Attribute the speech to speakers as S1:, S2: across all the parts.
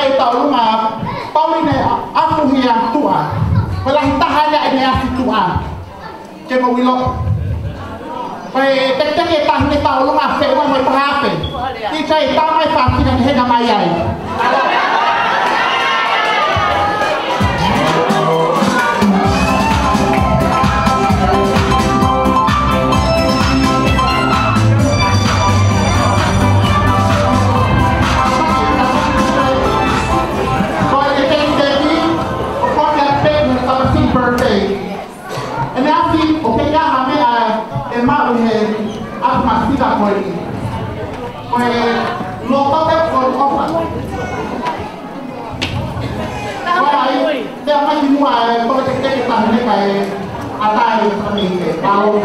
S1: kai tau lunga Pauline aku hia tua. Pelahi tahanya ini asi tua. Cema wilo. Pai tek-tek tah ni tau lunga fe mai pahape. Ti cai ta mai fa ki he na mai ai. Aku masih tak boleh. Lokal tak boleh apa. Dia masih muat. Kalau kita kita ni kayak atai kami tahu.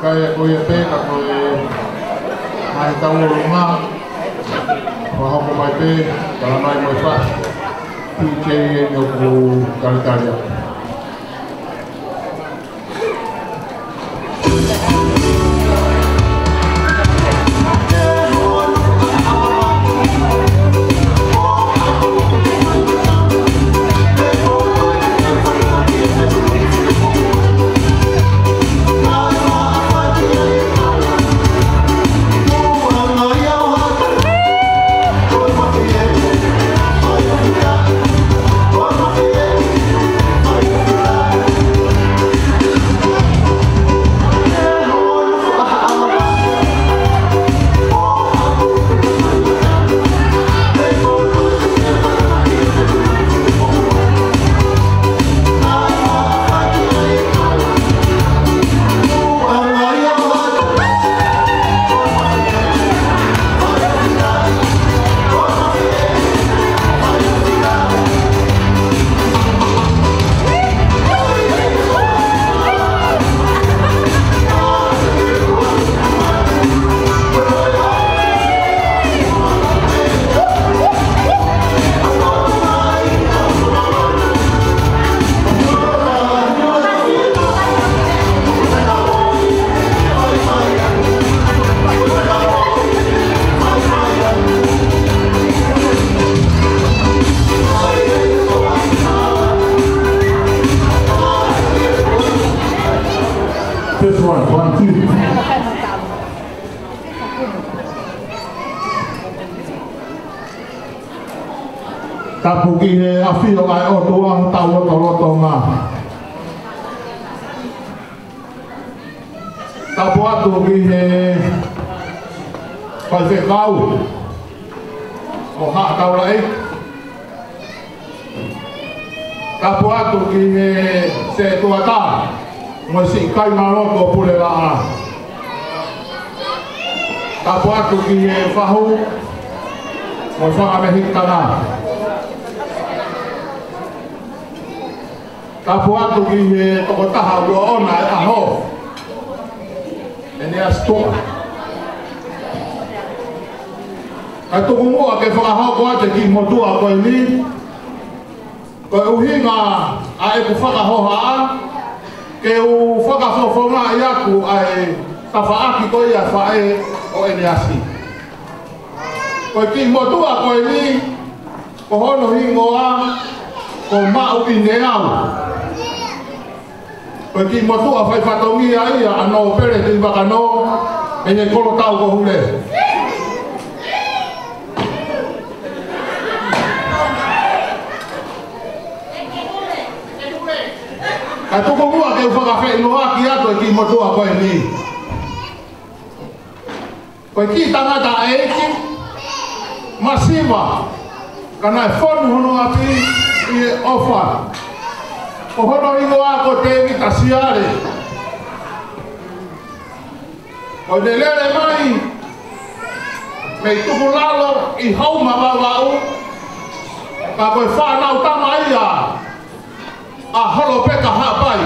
S2: Kaya ko yung peka ko ay tawulong nga Bahaw ko may pe para may may pa PJ yung ko kalitalya Francis. Tapu ki he awhio ai o tua tau o toroto ngā. Tapu atu ki he pai whekau o haa taurei. Tapu atu ki he se tuata mo si kai ngā roto pule la. Tapu atu ki he whahu mo whakamehikana. Tapu atu ki he tokotaha ua ona e aho. E nea stoa. Kai tuku mua ke whakahoko ate ki motua koe ni. Koe uhinga a e ku whakahoha a. Ke u whakawhawhonga i aku ai tawhaaki koe ia whae o e nea si. Koe ki motua koe ni. Ko hono hingoa. Ko mau i ne au. Koe ki motua whai whatongi a ia anō pere te wakano e ne koro tau ko hule. Kai tuku mua ke whakawhi noa ki ato e ki motua koe ni. Koe ki tangata e eki masiva kana e whonu hono api i e ofa. Ko hono ingoa ko te vita siare. Ko ne lere mai me tuku lalo i hauma wawau. Ka koe whanau tama ia a holo peka hapai.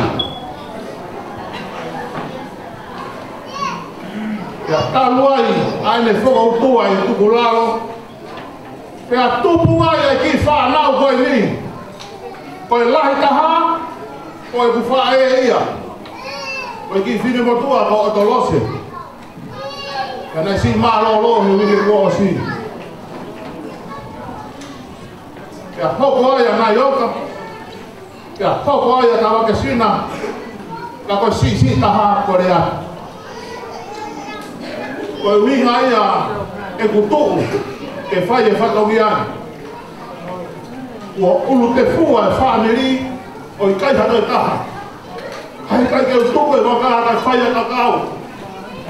S2: Ia taluai aine whakautua i tuku lalo. Pea tupu ai e ki whanau koe ni. Koe lahi taha, koe ku whae ia. Koe ki whine motua ko o tolose. Ka nei si maalolo he wini kua o si. Pea hoko ai a nai oka. Pea hoko ai a tawa ke sina. Ka koe si taha kore a. Koe winga ia e kutuku. Ke whai e whakawi ai. Ua ulu te fua e whaneri o i kai hana i taha. Hai kai ke utuku e wakaha kai whai e kakao.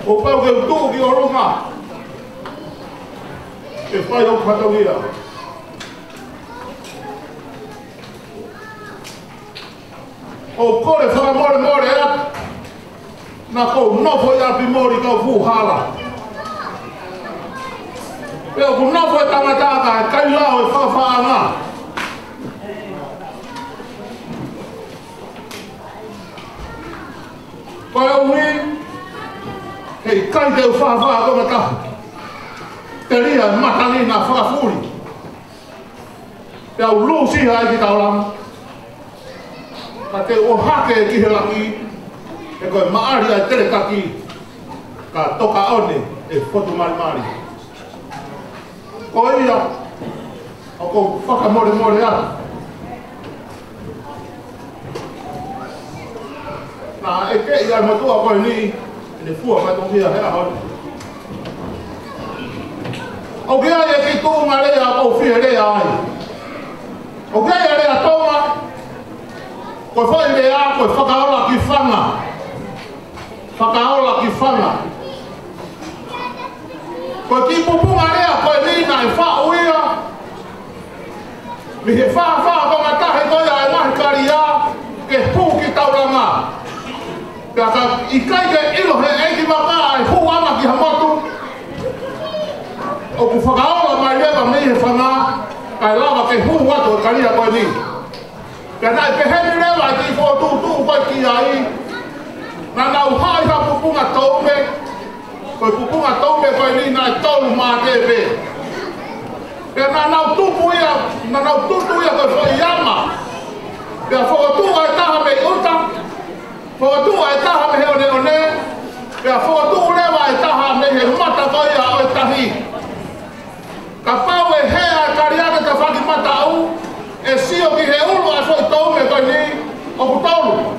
S2: O pau ke utuku ki o runga. Ke whai o whakawi ai. O kore whakamore more ea. Na kou nofo i api mori kau fuhala. Peo ku nofo e tamataka e kai lao e whawhaanga. Koe ui, hei kai teu whawhaa kona tahu. Te ria matani na whakafuri. Pea u lū siha i ki tauranga. Ka te o hake e ki he laki. E koe maari ai tere kaki. Ka toka one e whotu mari. Ko ia, o ko whakamore atu. Na e ke ia matua koe ni, ne fua mai tō hea hea hau. O ke ai e ki tōnga rea o whia rea ai. O ke ai rea tōnga, koe whai rea koe whakaola ki whanga. Whakaola ki whanga. Koe ki pupunga rea koe ni na e whauia. Mi he wha konga tahe koe ai mahi kari a, ke pū ki tauranga. Pea ka i kai ke ilo he eiki maka ai hu ama ki hamotu. O ku whakaola mai lewa mi he whanga, kai lawa ke hu watu e karia koe ni. Pea nai ke heni lewa ki fo tū koe ki ai. Na nau hai ha pupunga taume, koe pupunga taume koe ni nai tolu maa tepe. Pea na nau tupu ia koe fo i ama. Pea whakatua e taha me uta. Whakatua e taha me he one. Pea whakatua lewa e taha me he mata koe a o e tahi. Ka pau e hea kariaka ka whaki mata au. E sio ki he ulu a fo i taume koe ni o ku taulu.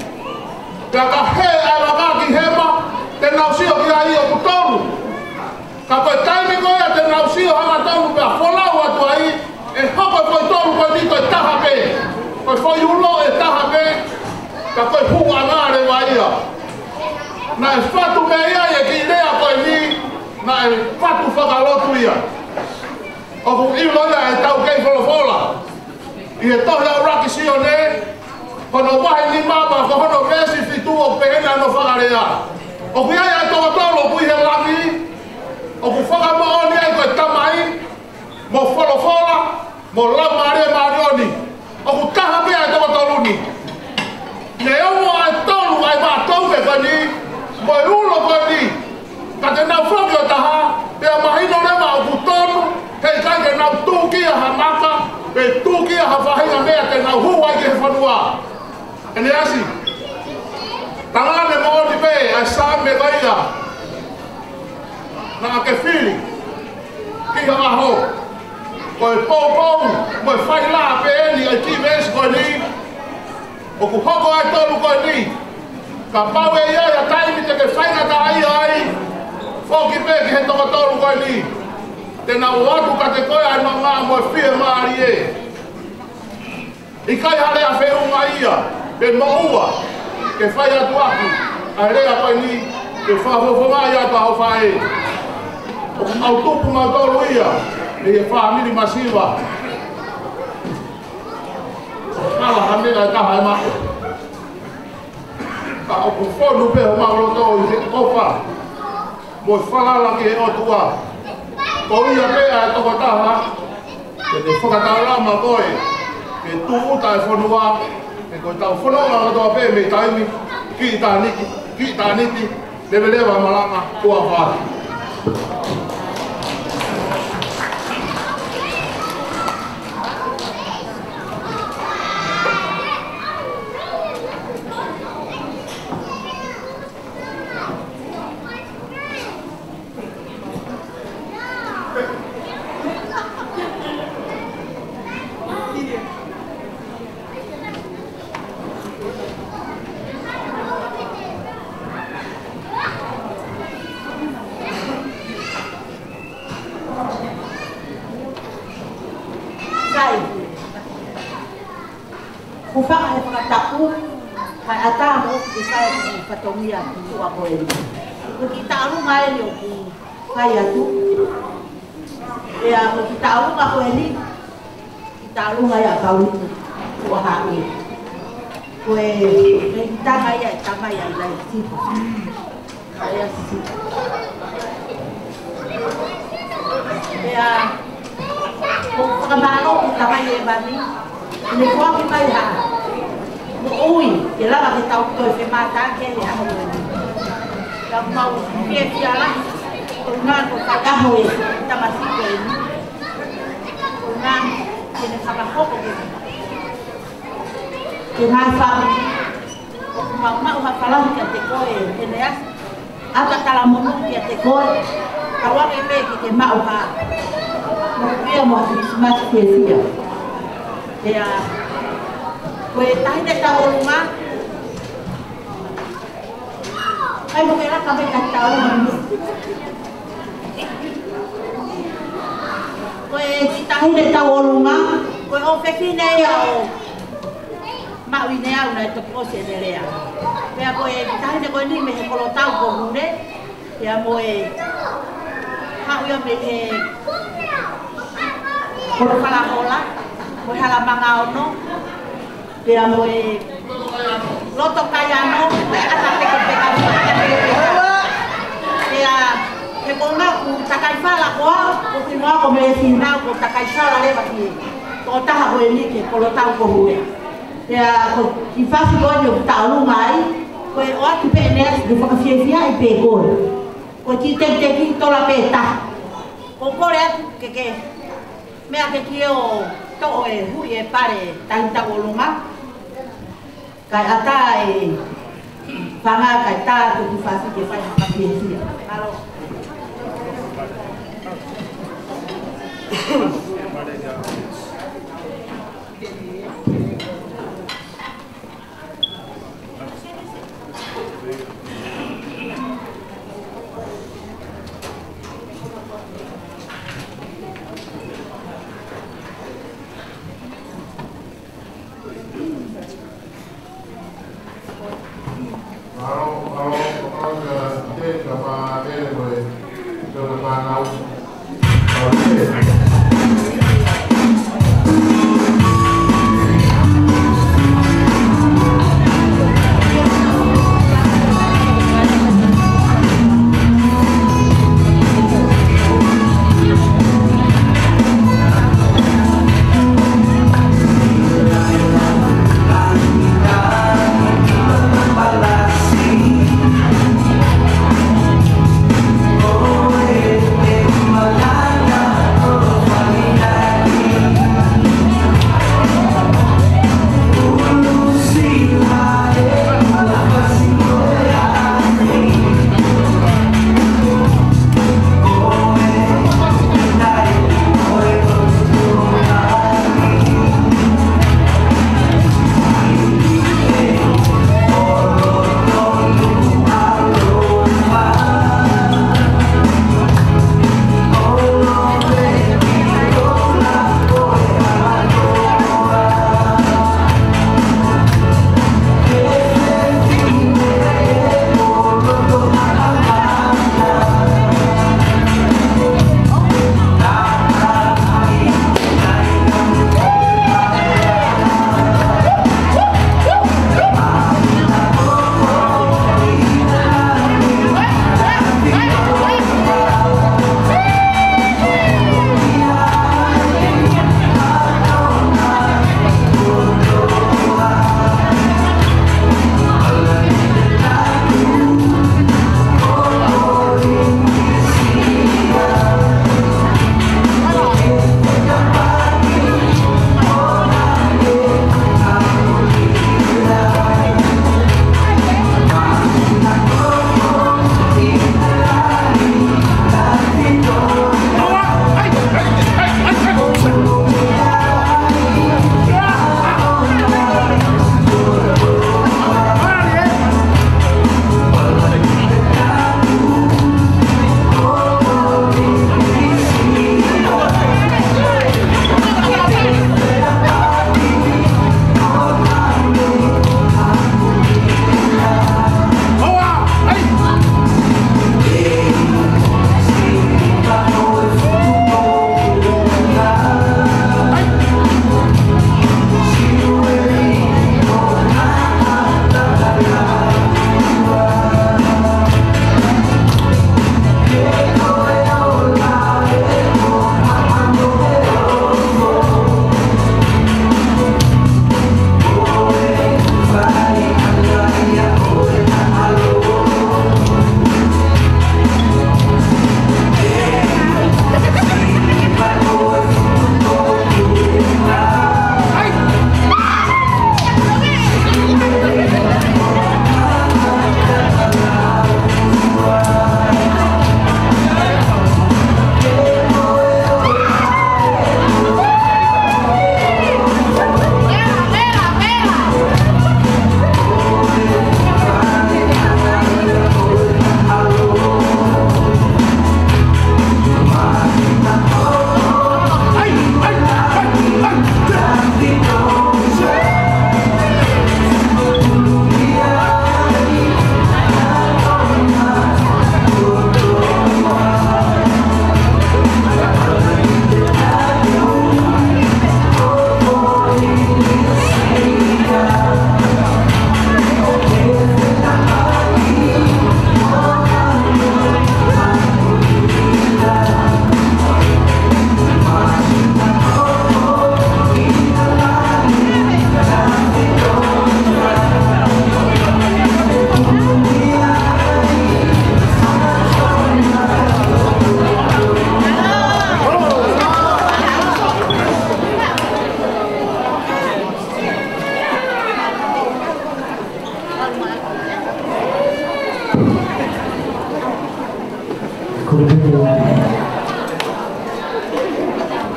S2: Pea ka hea e waka ki hema. koe ni koe taha pe. Koe whai ulo e taha pe. Ka koe hua ngāre wa ia. Na e whatu me ia e ki rea koe ni. Na e whatu whakalotu ia. O ku iloia e tau kei wholofola. I e tohi au raki si o ne. Kono wahi ni mama ko hono vesi fitu o pehena no whakarea. O ku ia e toa tolo kui he laki. O ku whakamooni e koe tamai. Mo wholofola. Mo lau maare maarioni. O ku taha mea e toa toluni. Ne omo ai tolu ai maa touke koe ni. Mo e ulo koe ni. Ka te nau whoki o taha. Pea mahino rewa o ku tonu. Hei kai ke nau tūkia ha maka. Pe tūkia ha whahinga mea te nau huai ke he whanua. Ene asi. Tangane mo oti pe ai saa me kaia. Na ke whiri. Ki ha aho. Koe pōpou. Moe whai la pe eni ai ki mesi koe ni. O ku hoko ai tolu koe ni. Ka pau e iai a taimi te ke whainga ta ai ai. Whoki pe ki he toka tolu koe ni. Tēnā watu ka te koe ai ngā moe whie maari e. I kai hare a wheunga ia. Pe moua. Ke whai atu aku. Ai rea koe ni. Ke whawhawha mai atu au whae. O au tupu mau tolu ia. E he whamiri masiwa. Kala hamera e taha e mako. Ka o ku whonu pe o mauroto i he opa. Moe whalala ki he otua. Ko ia pea e toko taha. Ke te whakataurama koe. Ke tūuta e whanua. Ke koe tau whanua o toa pe me taimi. Ki tā niki. Ki tā niti. Lewe lewa malanga. Kua whāti.
S3: Kufaka e whakatapu, kai ata mo ki kai ki whatongia ki tua koe ni. Ko ki taurunga e leo ki kai atu. Ea ko ki taurunga koe ni, ki taurunga e a kauritu kua hae. Koe ki tama ia e tama ia i lai sipa. Kai a sipa. Ea ko whakamano ki tama ia e bani. Ni kua ki mai ha. Ui, ke lava ke tau toi whi mata ke he aho ni. Ka mau ke kia la. Ko ngā ko whakaho e tamasiko e ni. Ko ngā ke ne whakahoko ke ni. Ke ngā whamu. Ko mau mau hawhalahu ki a te koe e ne asi. Ata tala monu ki a te koe. Ka wange me ki te mau ha. Mo kia mo hati kisimati ki e fia. Ea, koe tahine tau orunga. Ai mo kera kabe ka tau orunga. Koe ki tahine tau orunga. Koe o whewhine ia o mawine au na e topose ne rea. Pea koe ki tahine koe ni me he kolo tau ko hure. Pea mo e hauia me he kolo whalahola. Mo hala manga ono. Pea mo e loto kai ano. E ata peko peka Pea he konga ku takai whala koa. Ko tinoa ko me e sinau ko takai whala lewa ki. Ko taha ko e like kolo tau ko hue. Pea ko i whasi koe ni o tau lunga ai. Ko e oa ki pe enes de whakawhiawhia i pe koe. Ko ti te ki tola pe ta. Ko kore atu ke mea ke ki o to e hui e pare taita olunga. Kai ata e whanga kai tā to ki whasi ke whai whakawhiawhia. Halo.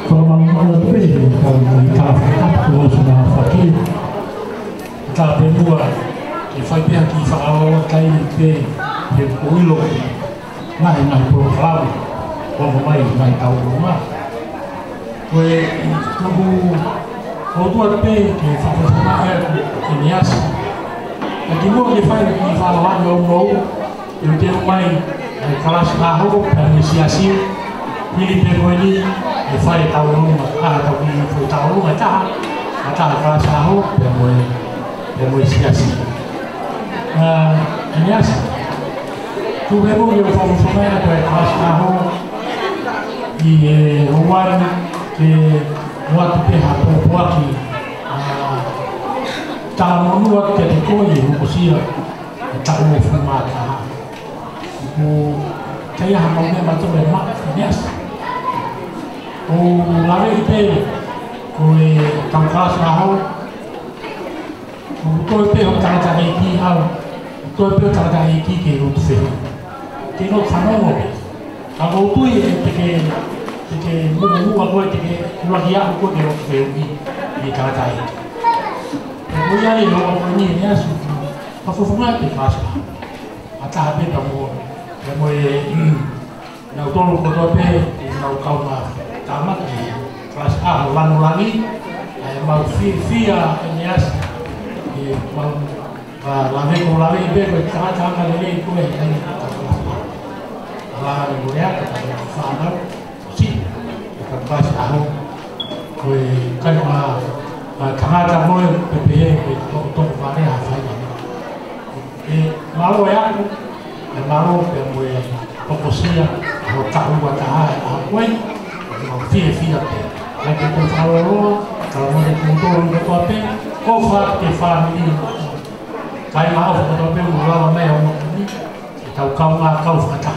S4: Kalau malam itu kalau kita kalau sudah fakir kita berdua kita pergi ke awal kali itu yang kuilo naik pulau kalau mai tahu rumah kue tunggu dua pe ke fakir ini as lagi mau kita di falah jauh yang dia mai kelas tahu dan siasi pilih ini phải tàu luôn mà tàu đi phụ tàu luôn mà ta kelas tahu dan mulai siasi ini as tu bebo yang kamu semua kelas tahu di luar ke waktu pihak perempuan tamu luar ke dikoi usia tahu format kayak hamilnya macam lemak ini as lari itu kue kamkas tahu tôi biết ông ta là gì kia tôi biết ta là gì kia lúc xưa cái nó khá ngon rồi ông tôi cái mua tôi cái loại gì ăn tôi cái lúc xưa đi ta là gì bây giờ thì nó có nhiều nhá nó không phải bị phá sản ta biết đâu rồi mới nào tôi biết nào câu mà tamat di kelas A ulangi mau via NIAS mau ulangi B cara kali ini kue ini lah kemudian sana si kelas A kue kan karena kamu PPE untuk mana apa ini malu ya malu kemudian fokusnya tahu buat apa via lagi kalau mau kumpul untuk apa kau fakir family kayak mau untuk apa mulai mana ini tahu kau fakir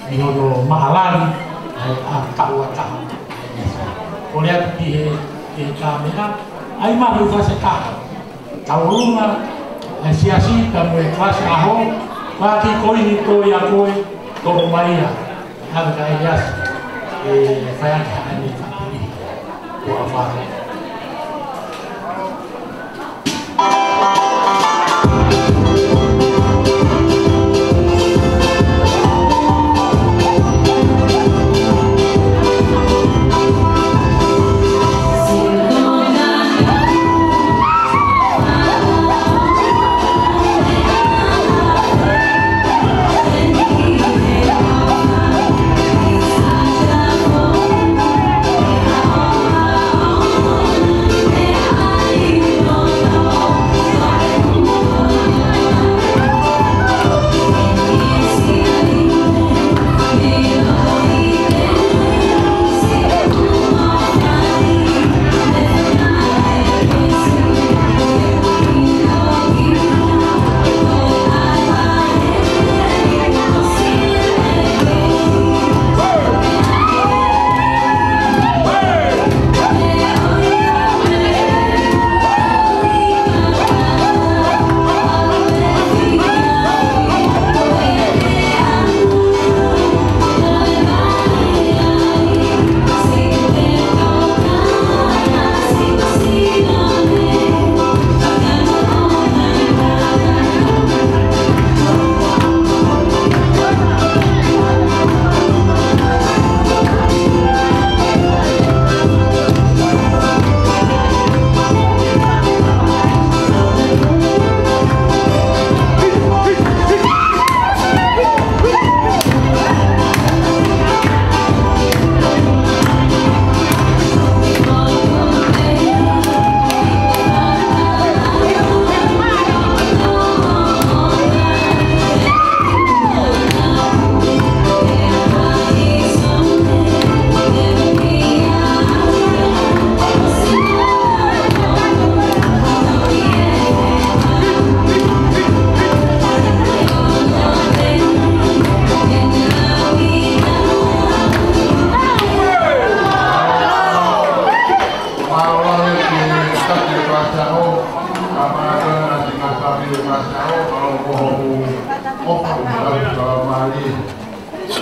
S4: di hono mahalan tahu lihat di kamera ai mah berfase tahu rumah siasi kamu kelas tahu lagi kau ini kau ya kau maya harga hias saya ada di sini apa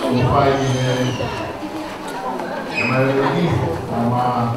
S2: pai lagi sama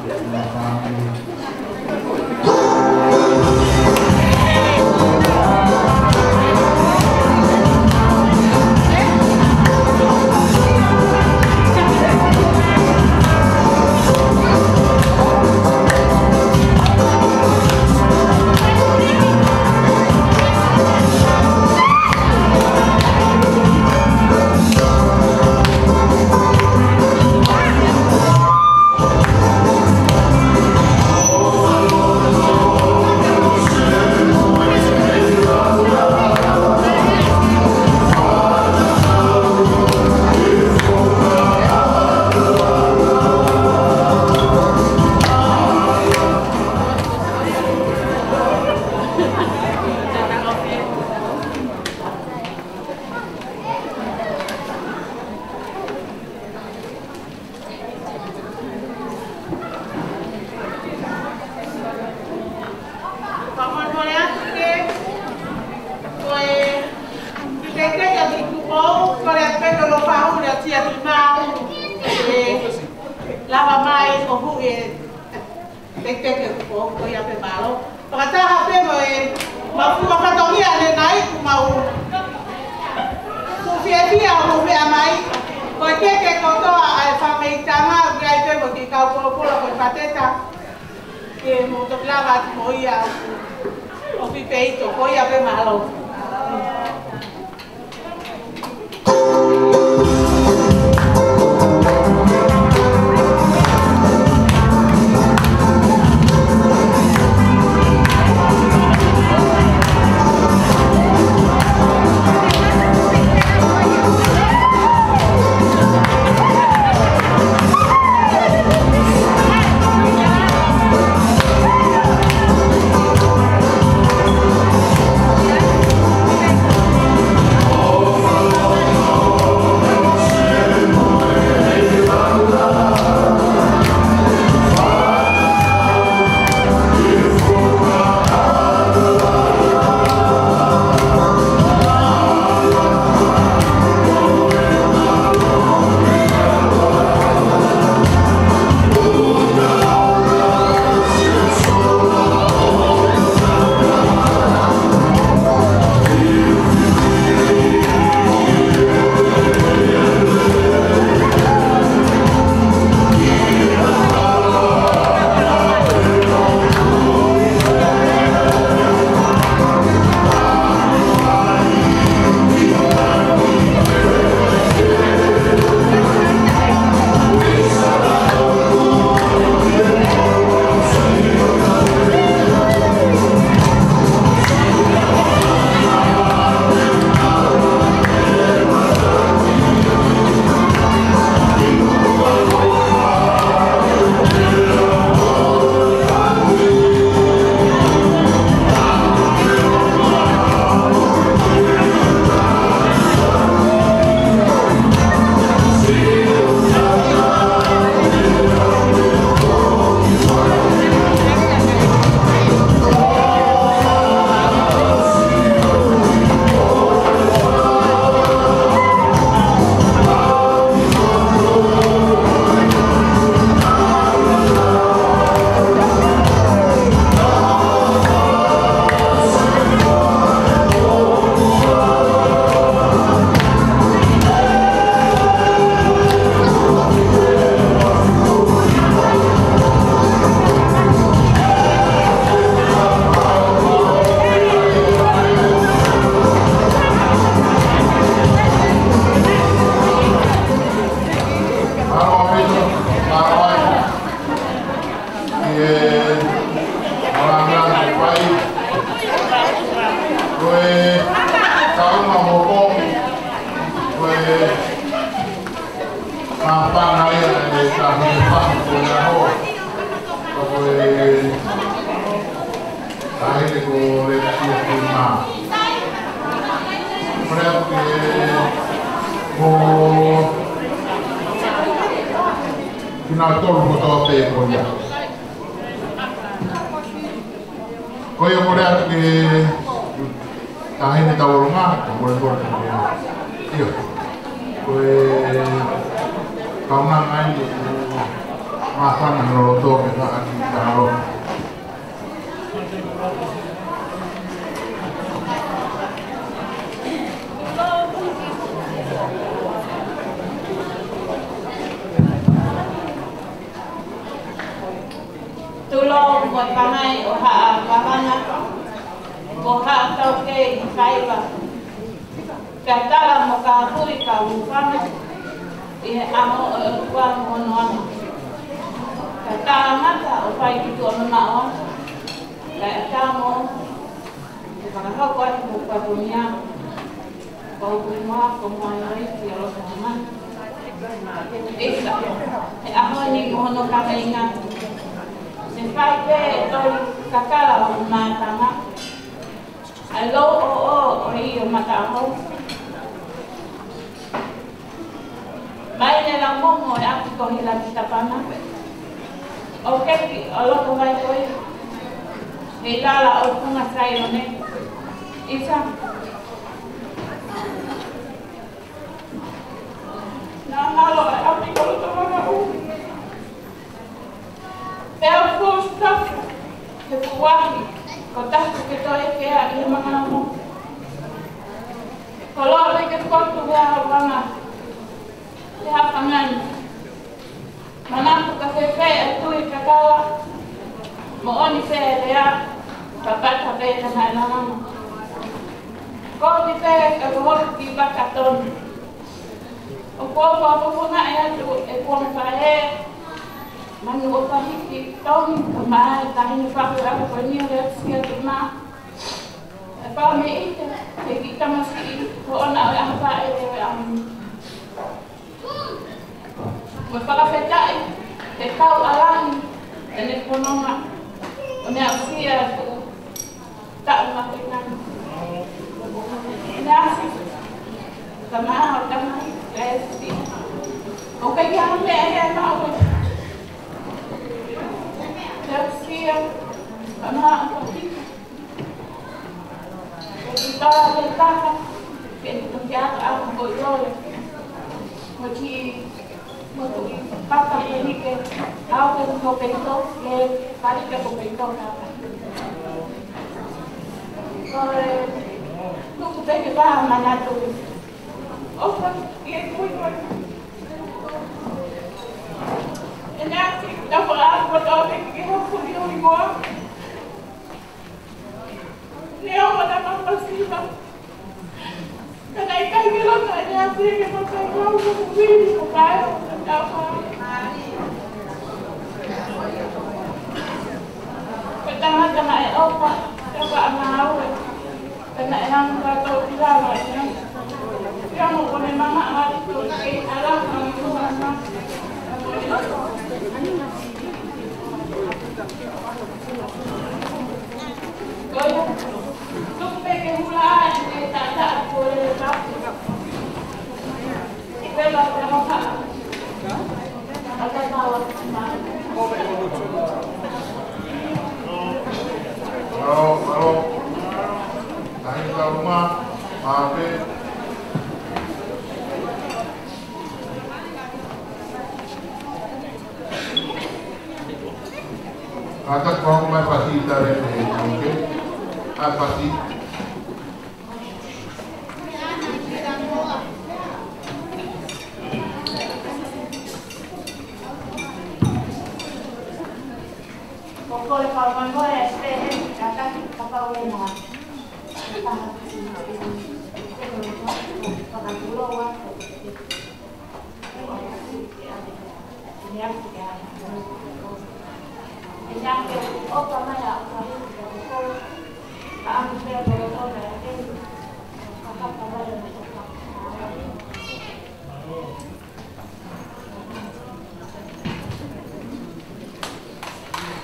S2: Kahit itaw nga, kamulad ko. Iyo. Pues kau na ngai masa na rodo kita aki karo
S3: tulong buat pangai oha babana oha tau ke kaiba katala moka puri ka ufana e amo kwa monoana katala mata o pai ki tu ona o ka tamo para ka kwa ku ka dunia ko kuma ko mai ki o sama e amo ni mono ka inga se fai pe toi kakala o matama alo o i o matamo mai ne la momo e ati ko hila kita pana o ke o lo ko vai toi e la o kunga sai o ne isa na lo ati ko lo tama u Pero justo que kuwahi kotaku ke toi ke a i mga mo. Kolor ke kotu ga wana. Ya pangan. Manako ka fe tu ka kala. Mo oni fe ya papata be na na mama. Ko ti fe ka ko ki bakaton. O ko na ya tu e ko fa manu o pahiki tau kama tahi whakura ko ni rea sia tuna e pa me ite e kita masi ko ona o apa e mo whakawhetai te kau alangi e ne pononga o ne asia tu tau makinan ne asi kama o kama e si o kai hame e mao Tersia, anak kita. Kita bertahan, kita tiada apa boleh. Macam macam papa ini ke, awak tu kau pintu, le balik ke kau pintu apa. Kalau tu kita kita mana tu, oh dia kuat. Nanti dapat apa tahu ni kita pun dia igual. Ni awak dapat pasti lah. Kerana ikan kita tak ada sih kita tak tahu mungkin bukan apa. Pertama kena apa? Dapat mahu. Kena yang tahu tidak macam. Dia mau boleh mana hari tu ke alam itu mana. Goya, tupe ke hula ni tak boleh tak. Ipela berapa? Ada tahu mana?
S2: Kalau tadi ke rumah, habis atas kau mai pasti dari mungkin apa sih?
S3: Pokoknya kalau mau kata apa wena, pakai pulau wah, ini aku ya. Yang oh karena ya kami itu kami berdoa dari kakak kakak dan kakak.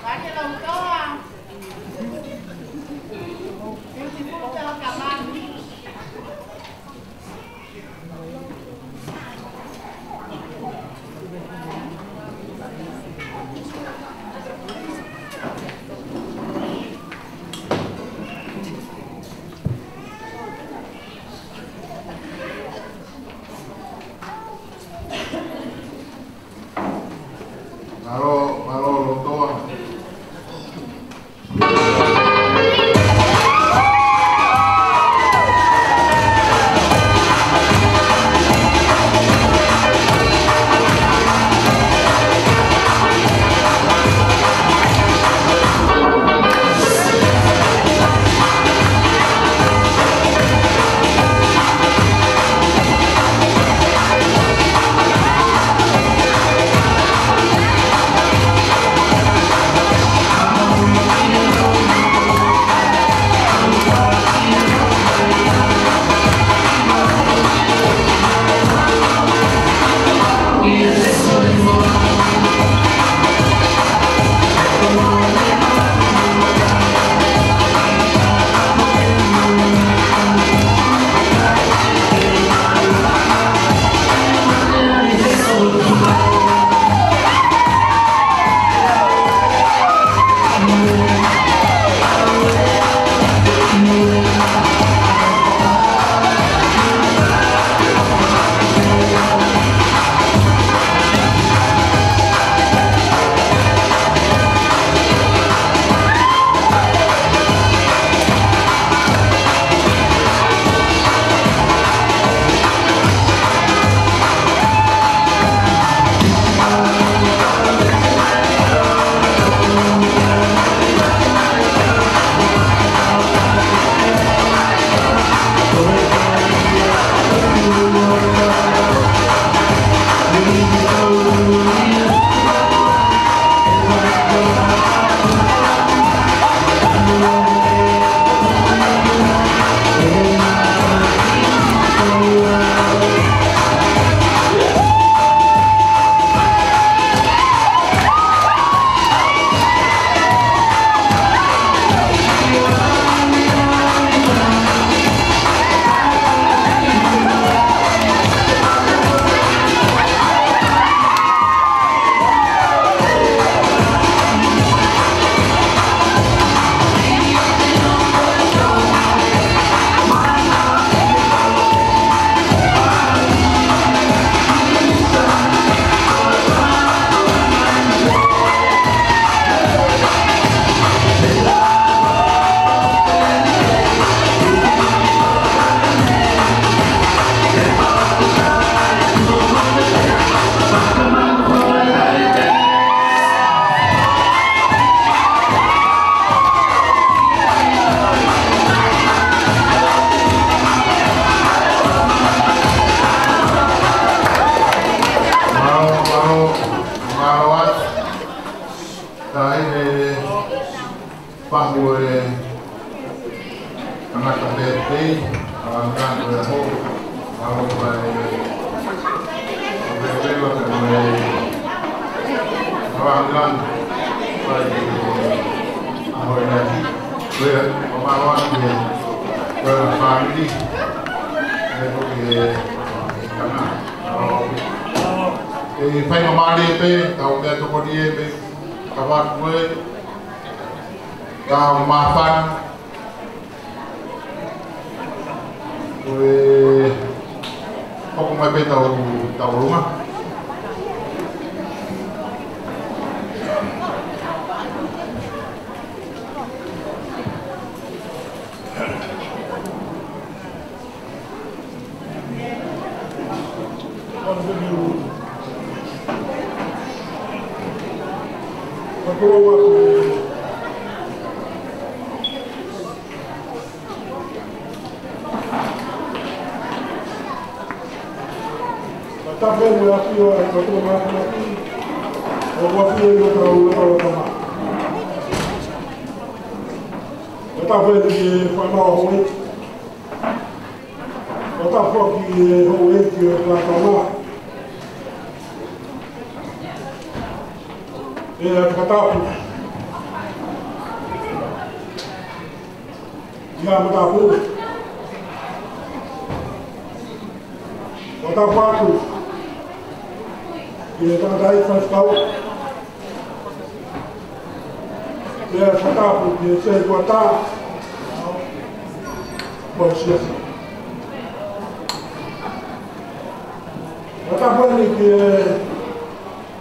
S3: Banyak dong doang. Ini pun kalau kapan?
S2: Malo lotoa.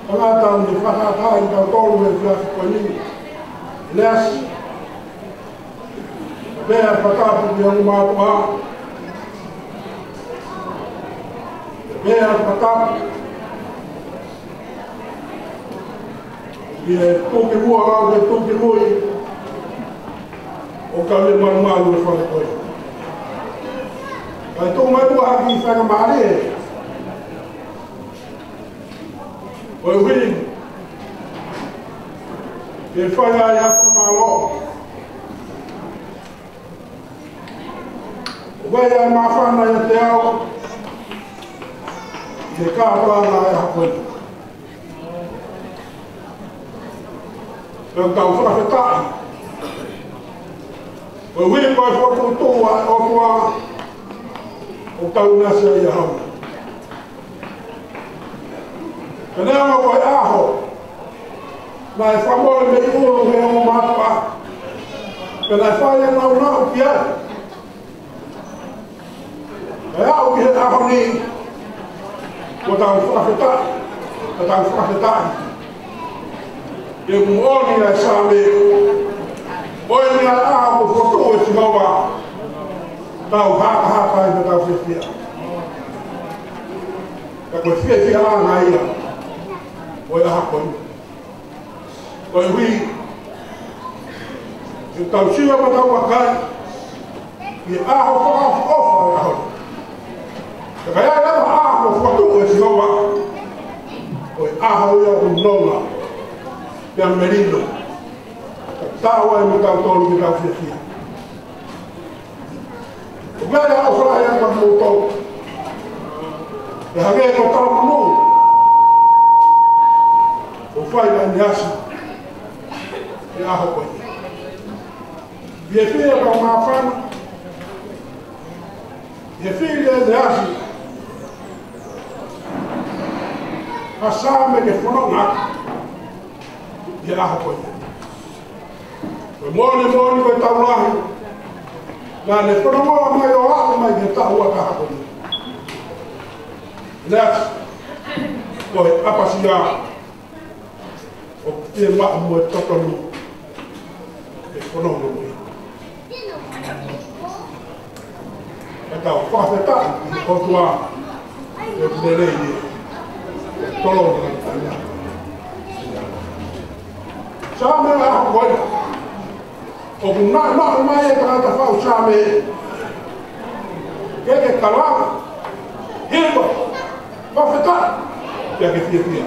S2: Angata ni whakata i tau tolu e whiasi koini. Leas. Mea whakapu ki angu mātua. Mea whakapu. I e tōke mua rau e tōke mui. O ka le maru e whare koe. Kai tō mai tua haki i whanga maare e. O e hui. E whaia i haka mālo. O vai ai mawhana i te ao. I e kāpana e hakoe. Pēo tau whakawhetai. O hui koe whakutoa o tua o tau nasa i hau. Pēnea ma koe aho. Nā e whamore me i uru he o mātua. Pēnea e whaia nau nau ki ai. E au ki he aho ni. Ko tau whakawhetai. Ko tau whakawhetai. E muoni ai sāme. Oi ni ai aho ko whoto e Sinova. Tau haka i me tau whiwhia. Ka koe whiwhia anga ia. Oi aha koi. Oi hui. E tau siwa ma tau wakai. I aho whaka ofa e aho. Ka kai ai lewa aho whoto e Sinova. Oi aho ia o nonga. Pea merino. Tāua e me tau tolu me tau whiwhia. O mea o whai anga mō tau. E hange ko tau manu. O whai mai ni asu. E aho koe. Ie whia kau ngā whana. Ie whia ni asu. Ka sāme ke whanonga. Ie aho koe. Koe mōni koe tau lahi. Nā ne whanonga mai o ako mai ke tahua ka hako ni. Neas, koe apasi a. O e maa mua totonu. E whanonga mui. E tau whawheta i kotua. E nerei ni. E tolo na tanya. Sā mea ako koe. O ku nā mai e tāta whau sāme. Ke kalama. Hilma. Whawheta. Kia ke whia.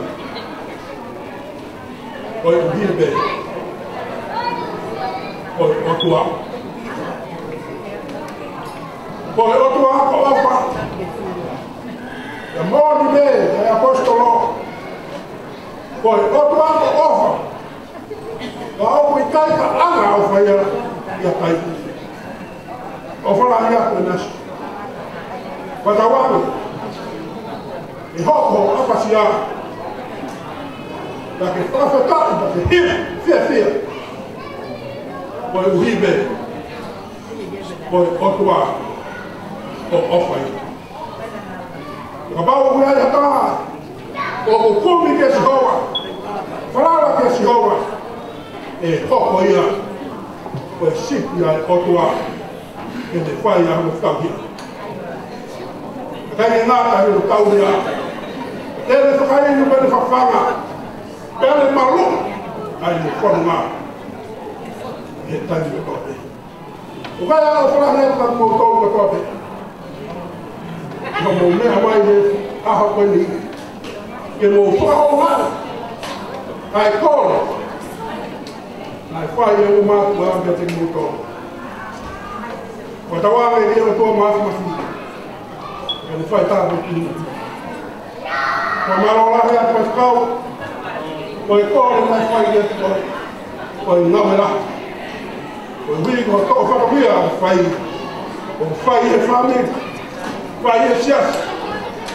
S2: Oi u hilbe. Oi otua. Oi otua ko opa. E mōni me e apostolo. Oi otua ko opa. Ka au i kai ka anga au whaia ia kai. O whala ia koe nasu. Watawangu. I hoko apasi a. Da ke whawhetai, da ke whia. Koe uhibe. Koe otua. O ofai. Ka bau ui ai hata. O kumi ke Sihowa. Whalala ke Sihowa. E hoko ia. Koe sipi ai otua. E te whai a hangu whauhia. Kai ngata he o tau ia. Tere whakai inu pere whawhanga. Pere malu. Ai ni whanunga. He tani me kote. O kai a o whalahe ka mō tōru me kote. Ka mō mea mai he aha koe ni. Ke mō whahau mai. Ai kōre. Ai whai e o mātu a mea te mō tōru. Wa tawanga e rea tō mafi. Ele fai tāpō ki. Ko marorahe a koe whakau. Koe kōre nai whai e koe. Koe ngawera. Koe hui ko tō whakawhia a whai. O whai e whame. Whai e sias.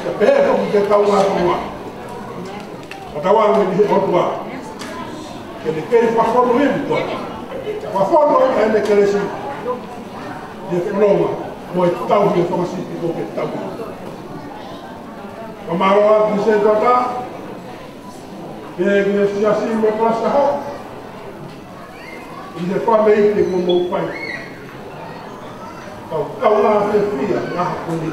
S2: Te pehe toki te tau ngā tonga. A tawanga me ki hotua. Ke ne kei whakono himu koe. Whakono e ne keresi. Ie whanonga. Mo e tauhi e whamasiti ko ke tauhi. Ka maroa ki se tata. que se assim me passa ho. E depois me ite como o pai. Kau la te fia na koni.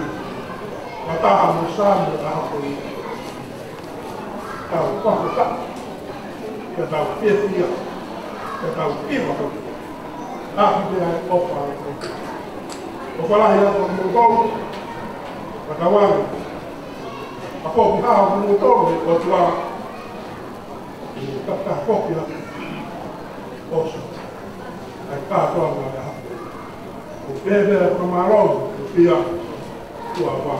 S2: Mata mo sa mo na koni. Kau pa ka. Que tau fia. Que tau fia ko. Ah, que é o pai. O falar ia com o gol. Akawan. Ako ha mo to o tua. Kata kopia. Oso. Ai ka to na. O bebe com marrom, o pia. Tua va.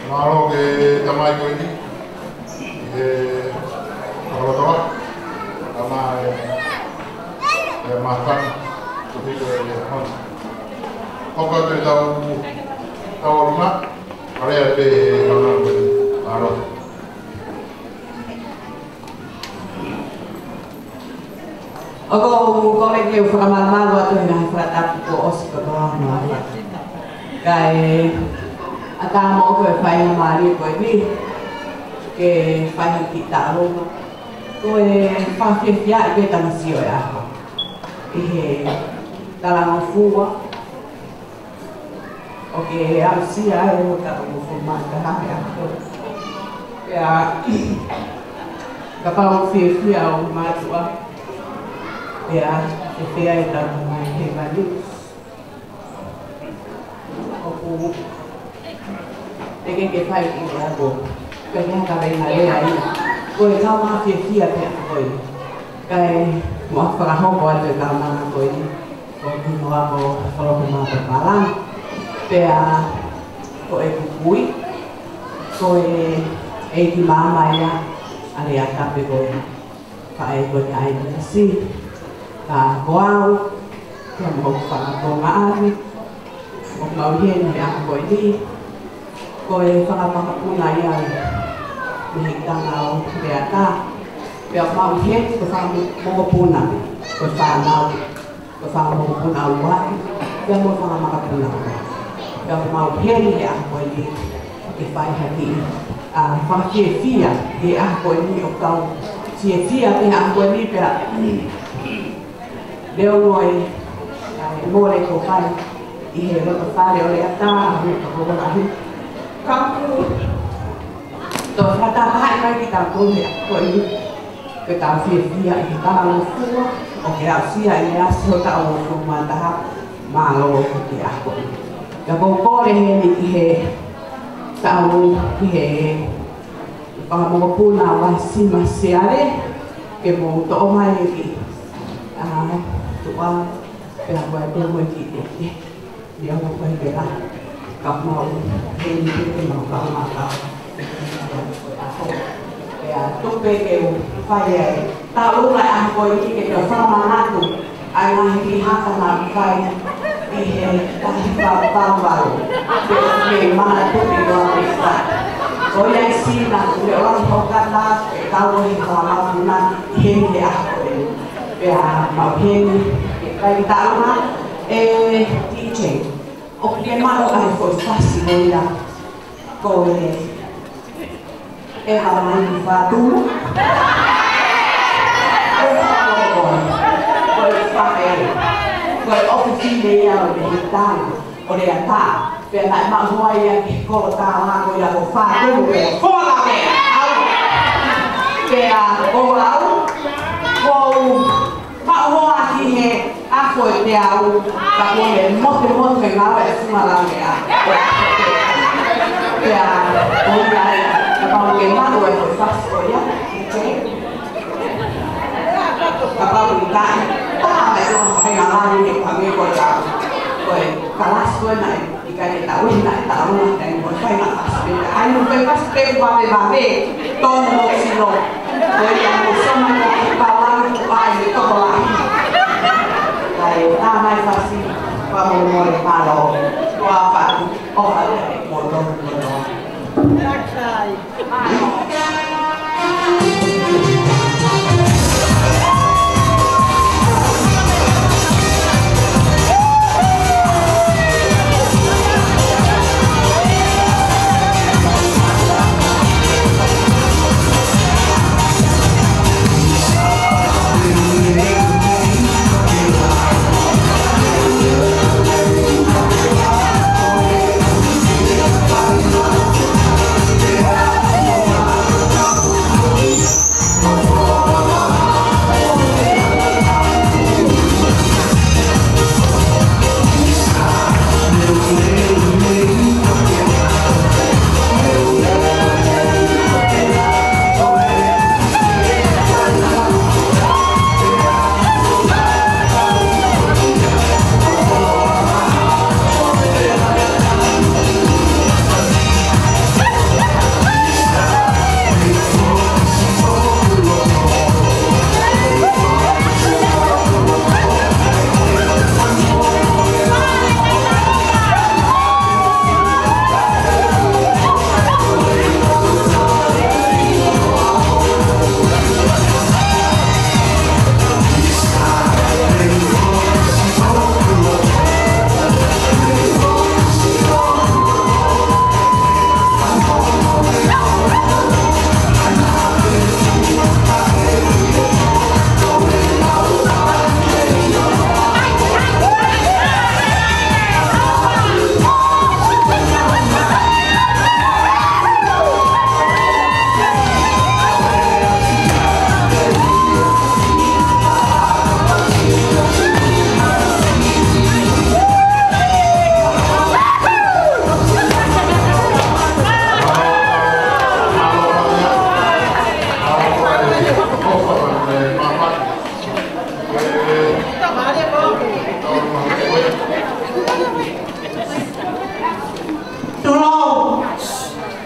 S5: Marrom que tamai ko ni. Kalau sama makan seperti itu. Kalau kita tahu rumah, ada di mana baru.
S6: Ako kolegi u whakamalamu atu hina he whakatapu ko osi ka kāma. Kai atama o koe whaiha maari koe ni, ke whaiha ki tāronga. Koe whawhiawhia I koe tangasio e ako. I he talanga fua. O ke ausia e o ka o whumaka hape ako. Pea ka pao whiawhia o mātua. Pea e whea e tau mai he mani. O ku teke ke whai ki e ako. Kai hea ka reina rea ina. Koe tau maa whiawhia pea koe. Kai mua whakahoko atu e tau mana koe ni. Ko kino ako whaloko maa pe marang. Pea koe kukui. Koe e ki mama ia. Ale a tape koe. Whae koe ai nasi. Ka koau. Kia mo whakakonga ari. O mauhien he ako koe ni. Koe whakamahapuna ia. Mihitanga o rea ka. Pea mauhien ko whakamahapuna. Ko whanau. Ko whakamahapuna o wai. Pea mo whakamahapuna o wai. Pea mauhien he ako koe ni. Ke whai haki. Whakawhiawhia he ako koe ni o tau. Whiawhia he ako koe ni pea. Leo noi mōre ko whai I he roto whare o rea tā ahu ka horahi. Kaku tō whata hai mai ki tā kōhe a koe ni. Ke tā whiawhia I he tālo fua o ke ausia I le asi o tā o whumataha mālo o ke a koe. Ka kōkore he ni ki he tāo ki he whakamokopuna wai sima seare ke mō tō mai ki tua pela buat dia buat ini dia mau buat bela kau mau ini kita mau kau mau ya tu pergi fire tahu lah aku ini kita sama aku anak lihat sama fire ini kasih tahu dia mana tu dia bisa kau yang sih nak dia orang hokan lah tahu ini kalau mana ini dia ya mauhien kai tāma DJ o ke malo ai foi fácil ia ko e mai fatu ko oficina ia o digital o le ata pe na ma hoia ki ko ta ha ko ia ko fatu ko la me pe a ko au ko hoa ki he ako e te au ka kone mote ngā e whumarange a pea oia e ka pau ke manu e koe whasko ia ka pau ki kai taha me roha whainga lani e ka me koe tau koe ka lasu e nai I kai e tau ina e tau runga te koe whainga lasu e ai nu koe whasko e wame tono mo sino koe ia mo soma ko ki palangi ko ai e toko lai tā mai whasi wha mōre pāro wha whatu o hale e mōro mōro.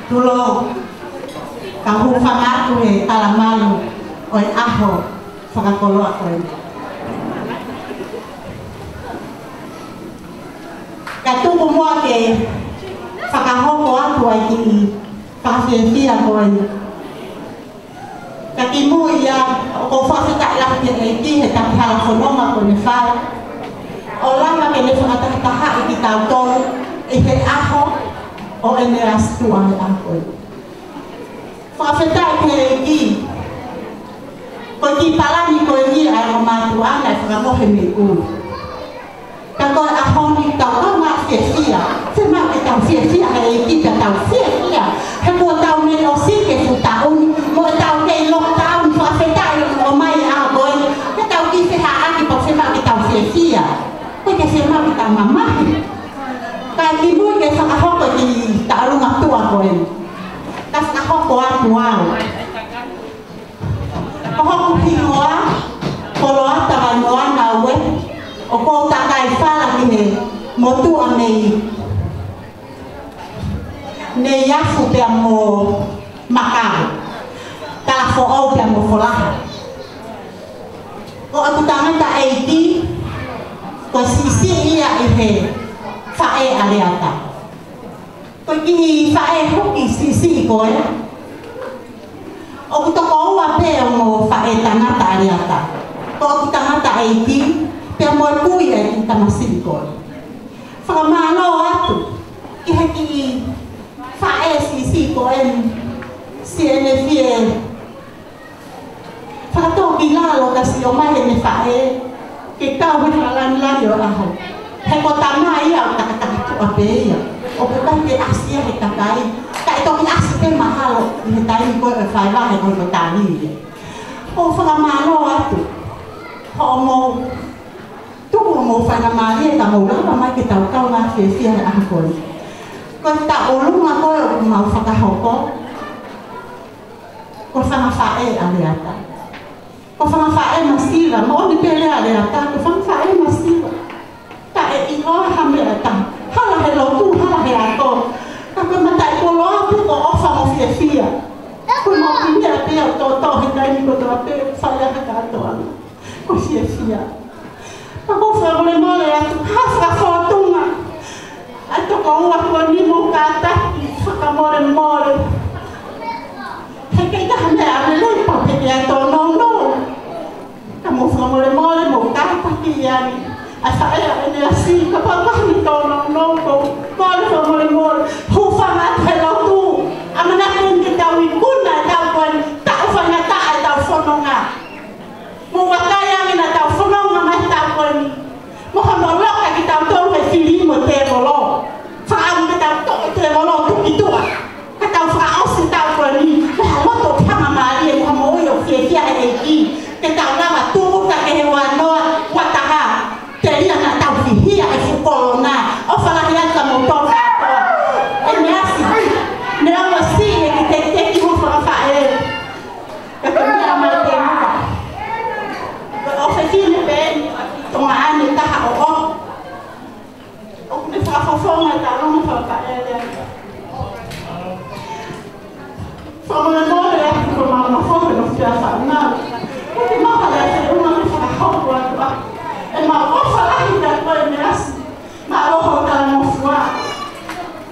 S3: tulo kahu whangatu he talamalu o e aho whakakoloa koe. Ka tuku mua ke whakahoko atu ai ki whakawhiawhia koe. Ka ki mui ia o ko whawhitai lahi e ki he taki hala whanonga koe ne whai. O lama ke le whakatahitaha i ki tau tolu i he aho o e ne astua he aho. Whakawhitai ke e ki koe ki palani koe ni ai o mātu ana e whakamohe me uru. Ka koe ahoni tau tau ngā whiawhia. Te mau ke tau whiawhia he e ki ka tau whiawhia. He kua tau me o si ke fu tauni. Mo e tau ke i lockdown whakawhitai o mai a koe. Ke tau ki whiha aki po se mau ke tau whiawhia. Koe ke se mau ke tau mamahi. Ka ki mui ke whakahoko ki taurunga tua koe. Ka whakahoko atu au. Ka hoku hingoa. Koloa tawa noa na ue. O ko takai whala ki he motua nei nei afu pia mo makau tala fo au pia mo folaha o aku tangata eiti ko sisi ia i he whae areata ko ki whae hoki sisi koe o ku toko ua pia mo whae tangata areata ko aku tangata eiti pia mo kui e ki tamasiri koe. Whakamano atu, ki heki i whae si koe si ene fie. Whakatō ki lalo kasi o mai ene whae, ke tau he halanilani o aho. He ko tama ia o takataki tu ape ia, o pukai te asia he takai, ka e toki asi te mahalo, i he taimi koe e whae wahe koe ko tani ia. O whakamano atu, ho mo tuku mo whaina maari e ta mauranga mai ke tau kau ngā whiawhia e aha koe. Koe ta olunga koe o mau whakahoko. Koe whangawhae areata. Koe whangawhae masira, mo oni pere areata, koe whangawhae masira. Ta e ihoa hame e ta, hala he lotu, hala he ato. Ka koe matai koloa puko ofa mo whiawhia. Koe mo pimea pia o tō he taimi ko tō ape, whae aha ka atoa. Koe whiawhia. Ako whakore mole atu hawha whatunga. Ato ko ua kua ni mo kātaki whakamore mole. Hei kei taha mea arelei papeke ato no. Ka mo whakamore mole mo kātaki iani. A whae a ene asi ka papahani tō no ko. Mole whakamore mole. Hufanga te lautu. Amana kuen ke tau i kuna e tau koe. Tau whangata e tau whanonga. Mo wakai angina tau whanonga mai tau koe ni. Mo hono loka ki tau tau he whirimo te molo. Whaamu ke tau tau te molo tuki tua. Ka tau whaosi tau koe ni. Meha loto tama maari e muha mo ui o whiawhia e ki. Ke tau rawa tūruka ke he wanoa wataha. Te ria na tau whihia e whukolo nā. O whalahi ata mo tō whātoa. E me asi. Ne awa si e ki te teki hu whakawhae. Ka te mea mai te muka. O whewhine pēni. Tonga ane taha o o. O kune whakawhawhonga e tāronga whakaere. Whamone mōre e aki ko mauna whoke no whia whanau. O te maha lea te unga me whakahoko atu a. E ma ofa lahi te koe me asi. Ma roho ka no fua.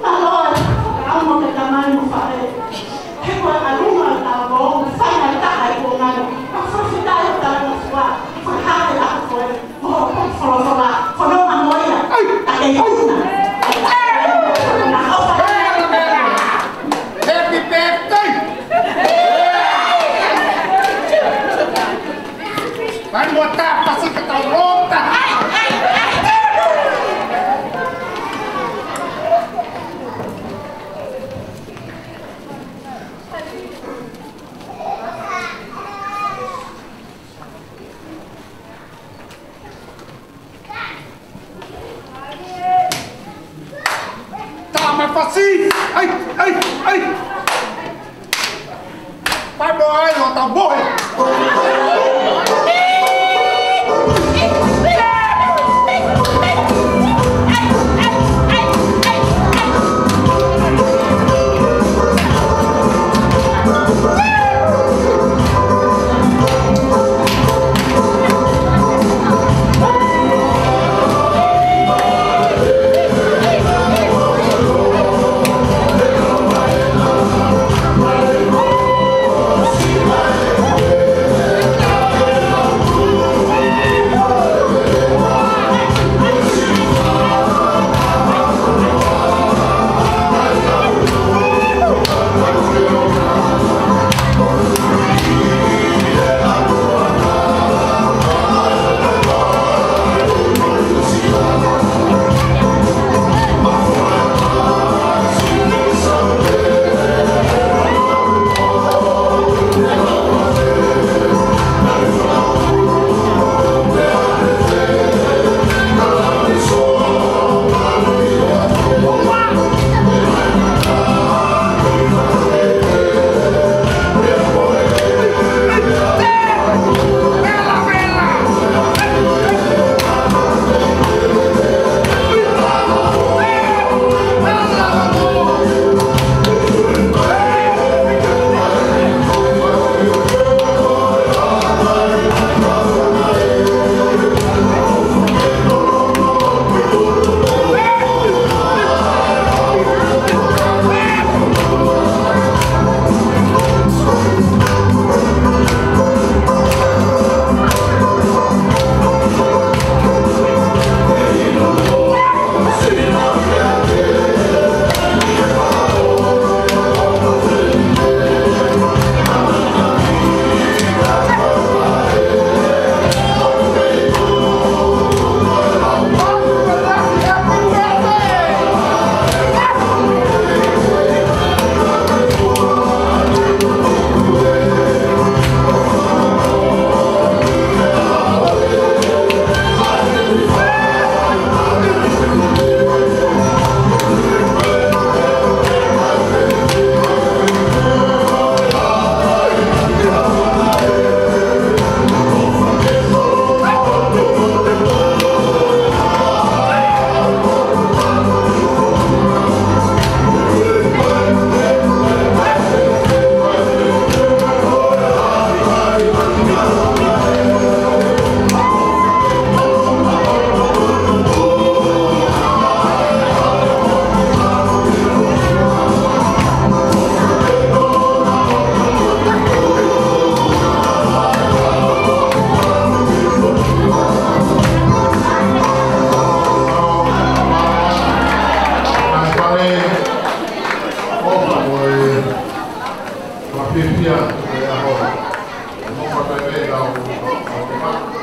S3: Ma roho e whakaamo te tamai mo whae. He koe alunga e tāro. Whainga taha e ko ngana. Ka whawhitai o tāra no fua. Whakahare a koe. Wholotola, whanonga moia, ta e una.
S2: Happy birthday! Vai botar pra se que tá louca! Assim! Ai! Vai morrer, não tá bom?
S5: Mafia, é a roda. Não pode ver, dá o